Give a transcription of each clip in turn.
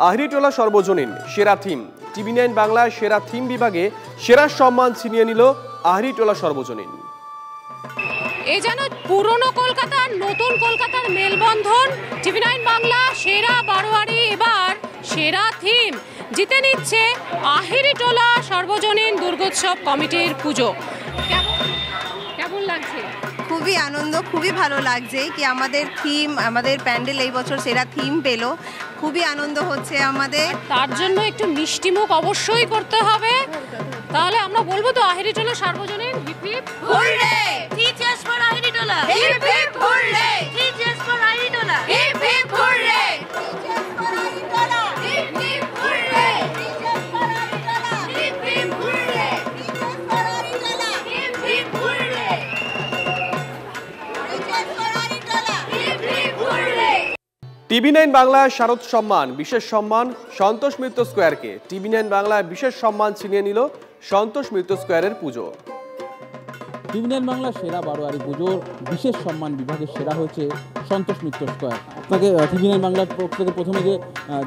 আহিরিটোলা সর্বজনীন সেরা theme. TV 9 Bangla সেরা থিম বিভাগে সেরা সম্মান ছিনিয়ে নিল আহিরিটোলা সর্বজনীন। এই যেন পুরনো কলকাতার নতুন কলকাতার মেলবন্ধন। টিভি 9 বাংলা সেরা বারোয়ারি এবার সেরা থিম জিতে নিচ্ছে আহিরিটোলা সর্বজনীন দুর্গোৎসব কমিটির পুজো। কেমন লাগছে? খুবই আনন্দ, খুবই ভালো লাগছে কি আমাদের থিম, আমাদের প্যান্ডেল এই বছর সেরা থিম পেল। খুবই আনন্দ হচ্ছে আমাদের। তার জন্য একটু মিষ্টিমুখ অবশ্যই করতে হবে। তাহলে আমরা বলবো তো আহিরিটোলা সর্বজনীন hip hip hurray, three cheers for Ahiritola, hip hip hurray, three cheers for Ahiritola, hip hip hurray, hip hip hurray, hip hip hurray, hip hip hurray, TV 9 Bangla শারদ সম্মান বিশেষ সম্মান সন্তোষ মিত্র স্কোয়ারকে। টিভি 9 বাংলায় বিশেষ সম্মান ছিনিয়ে নিল সন্তোষ মিত্র স্কোয়ারের পুজো। টিভি 9 বাংলা সেরা বারোয়ারি পুজোর বিশেষ সম্মান বিভাগে সেরা হয়েছে সন্তোষ মিত্র স্কোয়ার। আপনাকে টিভি 9 বাংলার পক্ষ থেকে প্রথমে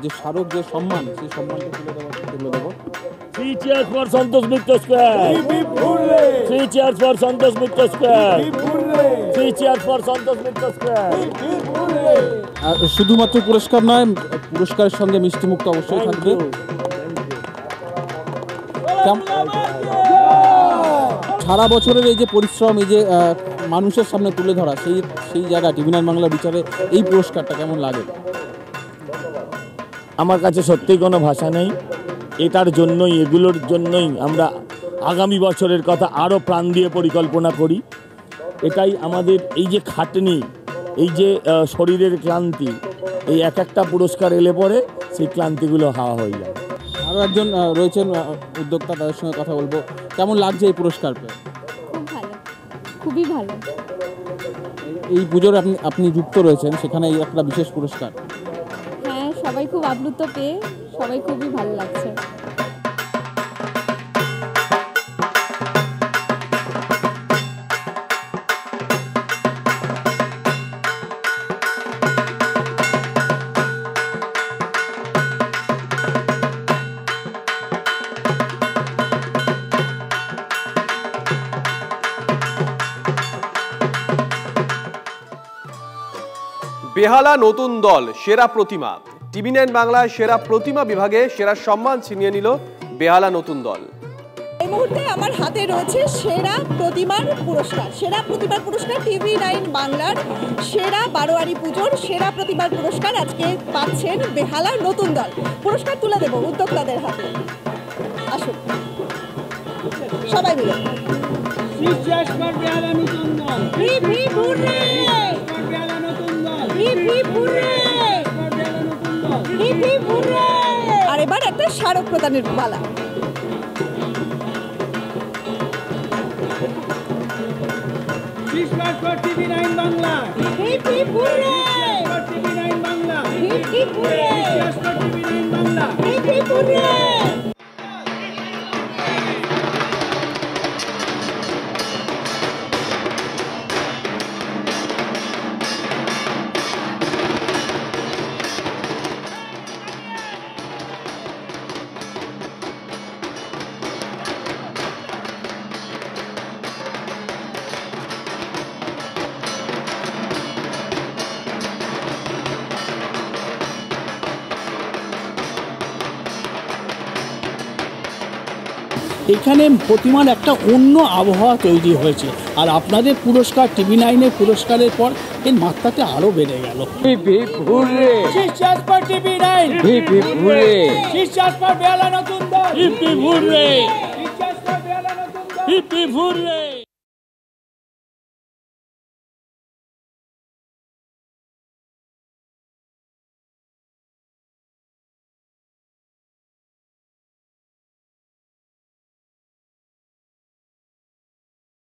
যে স্মারক যে সম্মান, সেই সম্মানটা তুলে দেবো। Three cheers for Santosh Mitra Square. Three cheers for Santosh Mitra Square. Three cheers for Santosh Mitra Square. শুধুমাত্র পুরস্কার নয়, পুরস্কারের সঙ্গে মিষ্টিমুখ তো অবশ্যই থাকবে। সারা বছরের এই যে পরিশ্রম, এই যে মানুষের সামনে তুলে ধরা, সেই জায়গা টিভি 9 বাংলার বিচারে এই পুরস্কারটা কেমন লাগে? আমার কাছে সত্যিই কোনো ভাষা নেই। এটার জন্যই, এগুলোর জন্যই আমরা আগামী বছরের কথা আরও প্রাণ দিয়ে পরিকল্পনা করি। এটাই আমাদের এই যে খাটনি, এই যে শরীরের ক্লান্তি, এই এক একটা পুরস্কার এলে পরে সেই ক্লান্তিগুলো হাওয়া হয়ে যায়। আরও একজন রয়েছেন উদ্যোক্তা, তাদের সঙ্গে কথা বলবো। কেমন লাগছে এই পুরস্কার পেয়ে? খুব ভালো, খুবই ভালো। এই পুজোর আপনি যুক্ত রয়েছেন, সেখানে এই একটা বিশেষ পুরস্কার। হ্যাঁ, সবাই খুব আপ্লুত পেয়ে সবাই খুবই ভালো লাগছে। বেহালা নতুন দল সেরা প্রতিমা। টিভি 9 বাংলায় সেরা প্রতিমা বিভাগে সেরা সম্মান ছিনিয়ে নিল বেহালা নতুন দল। এই মুহূর্তে আমার হাতে রয়েছে সেরা প্রতিমার পুরস্কার। সেরা প্রতিমার পুরস্কার টিভি 9 বাংলার সেরা বারোয়ারি পুজোর সেরা প্রতিমার পুরস্কার আজকে পাচ্ছেন বেহালা নতুন দল। পুরস্কার তুলে দেব উদ্যোক্তাদের হাতে। আসুন সবাই মিলে। আর এবার একটা স্মারক প্রদানের পালা। TV 9 Bangla, TV 9 Bangla, TV 9 Bangla. এখানে প্রতিমার একটা অন্য আবহাওয়া তৈরি হয়েছে, আর আপনাদের পুরস্কার টিভি 9-এর পুরস্কারের পর এর মাত্রাটা আরো বেড়ে গেল। Hip hip hurray.